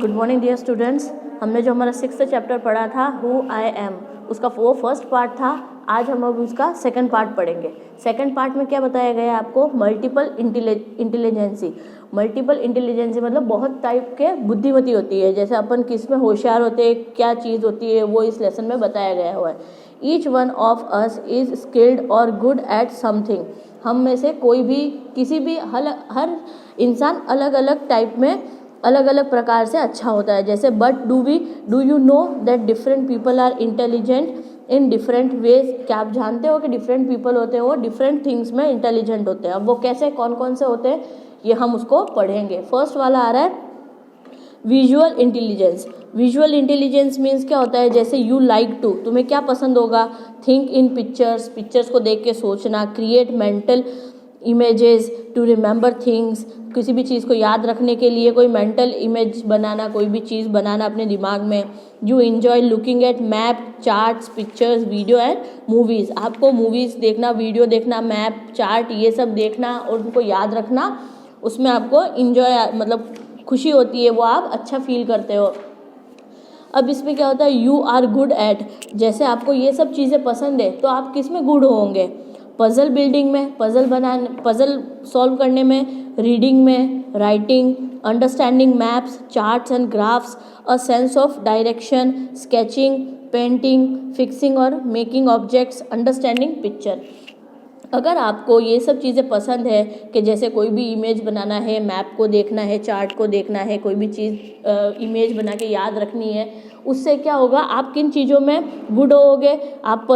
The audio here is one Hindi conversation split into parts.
Good morning dear students. हमने जो हमारा 6th चैप्टर पढ़ा था हु आई एम, उसका वो फर्स्ट पार्ट था। आज हम अब उसका सेकंड पार्ट पढ़ेंगे। सेकंड पार्ट में क्या बताया गया है आपको? Multiple intelligence. मल्टीपल इंटेलिजेंसी मतलब बहुत टाइप के बुद्धिमती होती है। जैसे अपन किस में होशियार होते हैं, क्या चीज़ होती है, वो इस लेसन में बताया गया हुआ है। Each one of us is skilled और गुड एट समथिंग। हम में से कोई भी, किसी भी, हर इंसान अलग अलग टाइप में, अलग अलग प्रकार से अच्छा होता है। जैसे but do you know that different people are intelligent in different ways. क्या आप जानते हो कि डिफरेंट पीपल होते हैं वो डिफरेंट थिंग्स में इंटेलिजेंट होते हैं। अब वो कैसे, कौन कौन से होते हैं, ये हम उसको पढ़ेंगे। फर्स्ट वाला आ रहा है visual intelligence. Visual intelligence means क्या होता है? जैसे यू लाइक टू, तुम्हें क्या पसंद होगा? थिंक इन पिक्चर्स, पिक्चर्स को देख के सोचना। Create mental images to remember things, किसी भी चीज़ को याद रखने के लिए कोई मेंटल इमेज बनाना, कोई भी चीज़ बनाना अपने दिमाग में। You enjoy looking at map, charts, pictures, video and movies. आपको मूवीज़ देखना, वीडियो देखना, मैप, चार्ट, ये सब देखना और उनको याद रखना, उसमें आपको इंजॉय मतलब खुशी होती है, वो आप अच्छा फील करते हो। अब इसमें क्या होता है? यू आर गुड एट, जैसे आपको ये सब चीज़ें पसंद है तो आप किस में गुड होंगे? पजल बिल्डिंग में, पजल बनाने, पजल सॉल्व करने में, रीडिंग में, writing, understanding maps, charts and graphs, a sense of direction, sketching, painting, fixing और मेकिंग ऑब्जेक्ट्स, अंडरस्टैंडिंग पिक्चर। अगर आपको ये सब चीज़ें पसंद है कि जैसे कोई भी इमेज बनाना है, मैप को देखना है, चार्ट को देखना है, कोई भी चीज़ इमेज बना के याद रखनी है, उससे क्या होगा? आप किन चीज़ों में गुड होगे? आप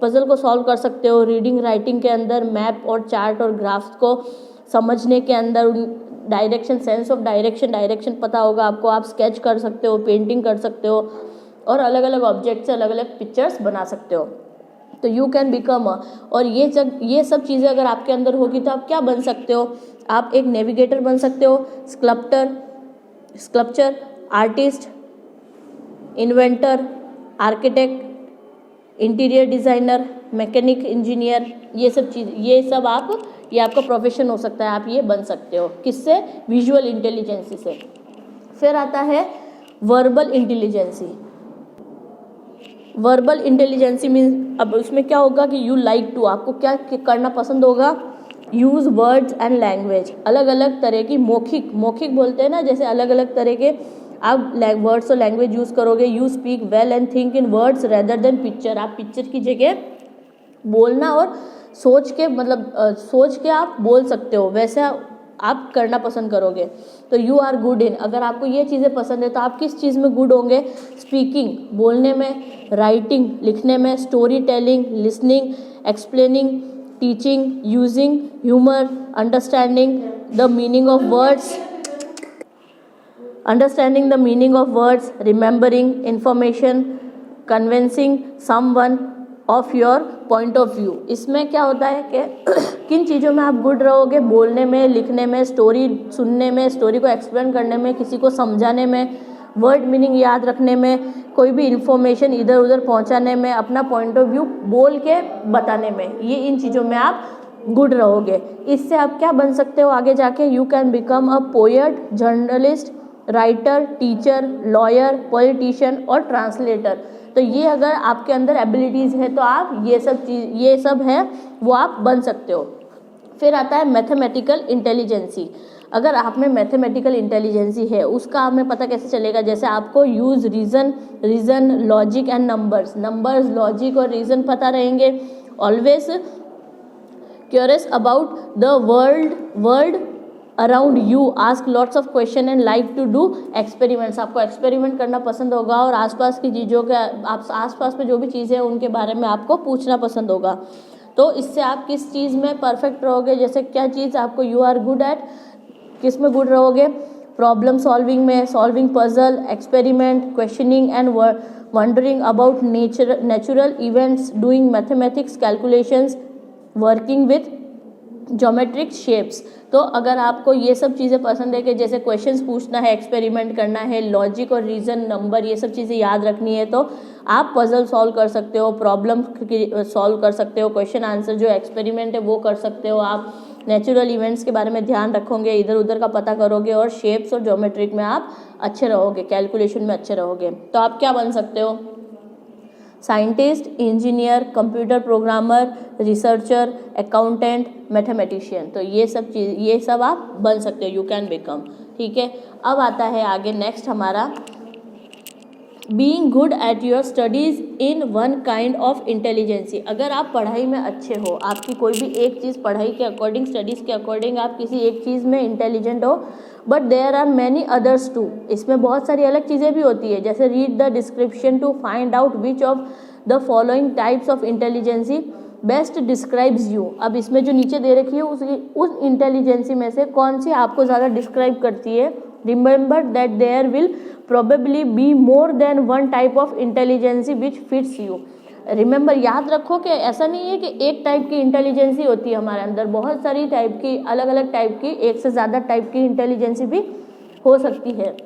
पजल को सॉल्व कर सकते हो। रीडिंग राइटिंग के अंदर, मैप और चार्ट और ग्राफ्स को समझने के अंदर, डायरेक्शन, सेंस ऑफ डायरेक्शन पता होगा आपको। आप स्केच कर सकते हो, पेंटिंग कर सकते हो और अलग अलग ऑब्जेक्ट से अलग अलग पिक्चर्स बना सकते हो। तो यू कैन बिकम और ये सब चीज़ें अगर आपके अंदर होगी तो आप क्या बन सकते हो? आप एक नेविगेटर बन सकते हो, sculpture, artist, inventor, architect, interior designer, mechanic, engineer, ये सब ये आपका प्रोफेशन हो सकता है। आप ये बन सकते हो किससे? विजुअल इंटेलिजेंसी से। फिर आता है verbal intelligence. Verbal intelligence means, अब उसमें क्या होगा कि यू लाइक टू, आपको क्या करना पसंद होगा? यूज़ वर्ड्स एंड लैंग्वेज, अलग अलग तरह की मौखिक बोलते हैं ना, जैसे अलग अलग तरह के आप वर्ड्स और लैंग्वेज यूज़ करोगे। You speak well and think in words rather than picture, आप पिक्चर की जगह बोलना और सोच के आप बोल सकते हो, वैसे आप करना पसंद करोगे। तो यू आर गुड इन, अगर आपको ये चीज़ें पसंद है तो आप किस चीज़ में गुड होंगे? स्पीकिंग, बोलने में, राइटिंग, लिखने में, story telling, listening, explaining, teaching, using humour, understanding the meaning of words, remembering information, convincing someone of your point of view. इसमें क्या होता है कि किन चीज़ों में आप गुड रहोगे? बोलने में, लिखने में, स्टोरी सुनने में, स्टोरी को एक्सप्लेन करने में, किसी को समझाने में, वर्ड मीनिंग याद रखने में, कोई भी इंफॉर्मेशन इधर उधर पहुंचाने में, अपना पॉइंट ऑफ व्यू बोल के बताने में, ये इन चीज़ों में आप गुड रहोगे। इससे आप क्या बन सकते हो आगे जाके? You can become a poet, journalist, writer, teacher, lawyer, politician और ट्रांसलेटर। तो ये अगर आपके अंदर एबिलिटीज़ है तो आप ये सब है वो आप बन सकते हो। फिर आता है मैथमेटिकल इंटेलिजेंसी। अगर आप में मैथमेटिकल इंटेलिजेंसी है, उसका हमें पता कैसे चलेगा? जैसे आपको use reason, logic and numbers, logic और रीज़न पता रहेंगे। Always curious about the world around you, ask lots of question and like to do experiments. आपको एक्सपेरिमेंट करना पसंद होगा और आसपास की चीज़ों के, आसपास में जो भी चीज़ें हैं उनके बारे में आपको पूछना पसंद होगा। तो इससे आप किस चीज़ में परफेक्ट रहोगे? जैसे क्या चीज़ आपको यू आर गुड एट, किस में गुड रहोगे? प्रॉब्लम सॉल्विंग में, solving puzzle, experiment, questioning and wondering about natural events, doing mathematics calculations, working with geometric shapes. तो अगर आपको ये सब चीज़ें पसंद है कि जैसे क्वेश्चंस पूछना है, एक्सपेरिमेंट करना है, लॉजिक और रीज़न, नंबर, ये सब चीज़ें याद रखनी है, तो आप पजल सॉल्व कर सकते हो, प्रॉब्लम सॉल्व कर सकते हो, क्वेश्चन आंसर जो एक्सपेरिमेंट है वो कर सकते हो आप, नेचुरल इवेंट्स के बारे में ध्यान रखोगे, इधर उधर का पता करोगे और शेप्स और ज्योमेट्रिक में आप अच्छे रहोगे, कैलकुलेशन में अच्छे रहोगे। तो आप क्या बन सकते हो? Scientist, engineer, computer programmer, researcher, accountant, mathematician. तो ये सब आप बन सकते हो, यू कैन बिकम। ठीक है, अब आता है आगे नेक्स्ट हमारा being good at your studies in one kind of intelligence. अगर आप पढ़ाई में अच्छे हो, आपकी कोई भी एक चीज़ पढ़ाई के अकॉर्डिंग, स्टडीज़ के अकॉर्डिंग आप किसी एक चीज़ में इंटेलिजेंट हो, but there are many others too. इसमें बहुत सारी अलग चीज़ें भी होती है, जैसे read the description to find out which of the following types of intelligence best describes you. अब इसमें जो नीचे दे रखी है उस इंटेलिजेंसी में से कौन सी आपको ज़्यादा डिस्क्राइब करती है। Remember that there will probably be more than one type of intelligence which fits you. Remember, याद रखो कि ऐसा नहीं है कि एक टाइप की इंटेलिजेंसी होती है हमारे अंदर, बहुत सारी टाइप की, अलग अलग टाइप की, एक से ज़्यादा टाइप की इंटेलिजेंसी भी हो सकती है।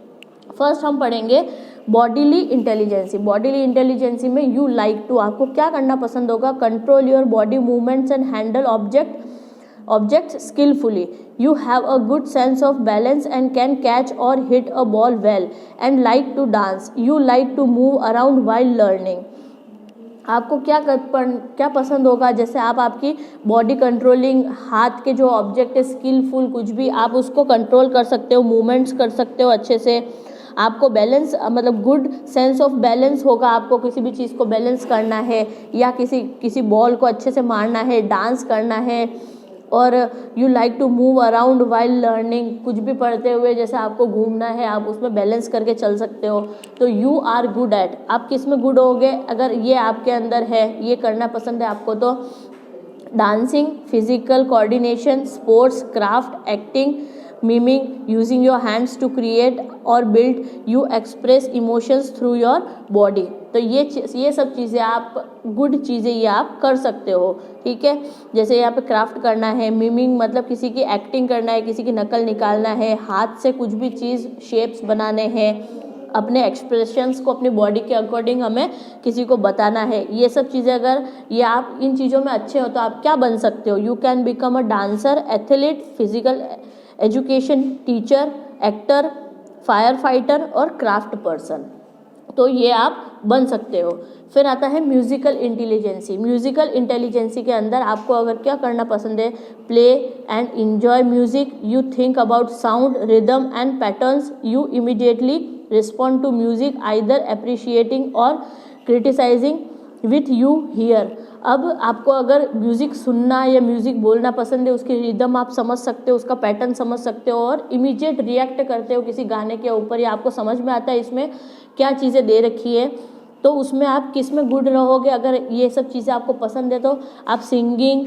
फर्स्ट हम पढ़ेंगे बॉडीली इंटेलिजेंसी। बॉडीली इंटेलिजेंसी में यू लाइक टू, आपको क्या करना पसंद होगा? Control your body movements and handle objects skillfully. You have a good sense of balance and can catch or hit a ball well and like to dance. You like to move around while learning. आपको क्या पसंद होगा? जैसे आपकी बॉडी कंट्रोलिंग, हाथ के जो ऑब्जेक्ट है स्किलफुल, कुछ भी आप उसको कंट्रोल कर सकते हो, मूवमेंट्स कर सकते हो अच्छे से। आपको बैलेंस, मतलब गुड सेंस ऑफ बैलेंस होगा, आपको किसी भी चीज़ को बैलेंस करना है या किसी बॉल को अच्छे से मारना है, डांस करना है। और you like to move around while learning, कुछ भी पढ़ते हुए जैसे आपको घूमना है, आप उसमें बैलेंस करके चल सकते हो। तो यू आर गुड एट, आप किस में गुड होगे? अगर ये आपके अंदर है, ये करना पसंद है आपको, तो dancing, physical coordination, sports, craft, acting, miming, using your hands to create और build, you express emotions through your body. तो ये सब चीज़ें आप, गुड चीज़ें ये आप कर सकते हो। ठीक है, जैसे यहाँ पे क्राफ्ट करना है, मीमिंग मतलब किसी की एक्टिंग करना है, किसी की नकल निकालना है, हाथ से कुछ भी चीज़ शेप्स बनाने हैं, अपने एक्सप्रेशंस को अपनी बॉडी के अकॉर्डिंग हमें किसी को बताना है। ये सब चीज़ें अगर ये आप इन चीज़ों में अच्छे हो तो आप क्या बन सकते हो? You can become a dancer, athlete, physical education teacher, actor, fire fighter और क्राफ्ट पर्सन। तो ये आप बन सकते हो। फिर आता है म्यूजिकल इंटेलिजेंसी। म्यूजिकल इंटेलिजेंसी के अंदर आपको अगर क्या करना पसंद है? Play and enjoy music, you think about sound, rhythm and patterns, you immediately respond to music either appreciating or criticising with you here. अब आपको अगर म्यूज़िक सुनना या म्यूज़िक बोलना पसंद है, उसकी रिदम आप समझ सकते हो, उसका पैटर्न समझ सकते हो और इमीडिएट रिएक्ट करते हो किसी गाने के ऊपर, या आपको समझ में आता है इसमें क्या चीज़ें दे रखी है, तो उसमें आप किस में गुड रहोगे? अगर ये सब चीज़ें आपको पसंद है तो आप singing,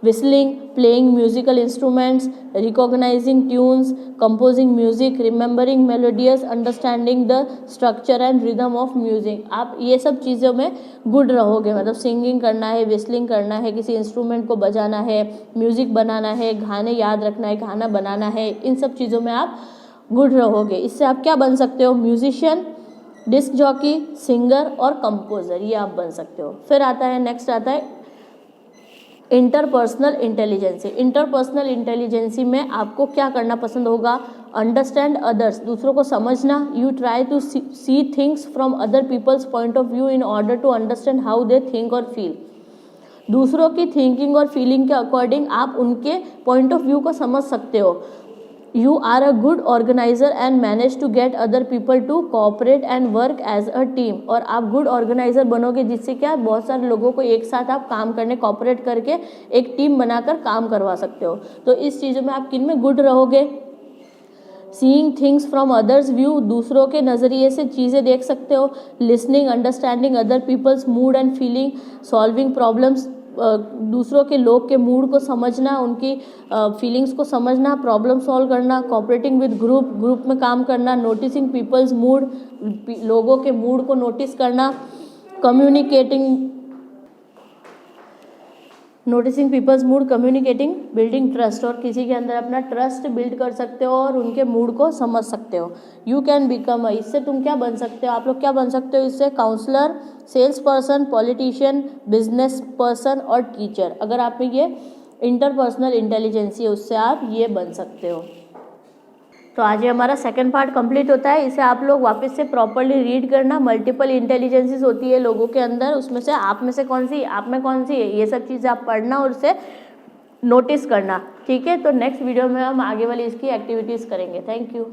whistling, playing musical instruments, recognizing tunes, composing music, remembering melodies, understanding the structure and rhythm of music. आप ये सब चीज़ों में गुड रहोगे, मतलब सिंगिंग करना है, विस्लिंग करना है, किसी इंस्ट्रूमेंट को बजाना है, म्यूज़िक बनाना है, गाने याद रखना है, गाना बनाना है, इन सब चीज़ों में आप गुड रहोगे। इससे आप क्या बन सकते हो? म्यूजिशियन, डिस्क जॉकी, सिंगर और कंपोजर, ये आप बन सकते हो। फिर आता है नेक्स्ट आता है इंटरपर्सनल इंटेलिजेंसी। इंटरपर्सनल इंटेलिजेंसी में आपको क्या करना पसंद होगा? अंडरस्टैंड अदर्स, दूसरों को समझना। You try to see things from other people's point of view in order to understand how they think और फील। दूसरों की थिंकिंग और फीलिंग के अकॉर्डिंग आप उनके पॉइंट ऑफ व्यू को समझ सकते हो। You are a good organizer and manage to get other people to cooperate and work as a team। और आप गुड ऑर्गेनाइजर बनोगे जिससे क्या बहुत सारे लोगों को एक साथ आप काम करने, कॉपरेट करके एक टीम बनाकर काम करवा सकते हो। तो इस चीज़ों में आप किन में गुड रहोगे? Seeing things from others view, दूसरों के नज़रिए से चीज़ें देख सकते हो। Listening, understanding other people's mood and feeling, solving problems, दूसरों के लोग के मूड को समझना, उनकी फीलिंग्स को समझना, प्रॉब्लम सॉल्व करना। कोऑपरेटिंग विद ग्रुप में काम करना। नोटिसिंग पीपल्स मूड, लोगों के मूड को नोटिस करना। Noticing people's mood, communicating, building trust, और किसी के अंदर अपना ट्रस्ट बिल्ड कर सकते हो और उनके मूड को समझ सकते हो। यू कैन बिकम, इससे तुम क्या बन सकते हो? आप लोग क्या बन सकते हो इससे? Counsellor, sales person, politician, business person और टीचर। अगर आप में ये इंटरपर्सनल इंटेलिजेंसी है, उससे आप ये बन सकते हो। तो आज ये हमारा सेकंड पार्ट कंप्लीट होता है। इसे आप लोग वापस से प्रॉपरली रीड करना। मल्टीपल इंटेलिजेंसीज होती है लोगों के अंदर, उसमें से आप में से कौन सी, आप में कौन सी है, ये सब चीज़ें आप पढ़ना और उसे नोटिस करना। ठीक है, तो नेक्स्ट वीडियो में हम आगे वाली इसकी एक्टिविटीज़ करेंगे। Thank you.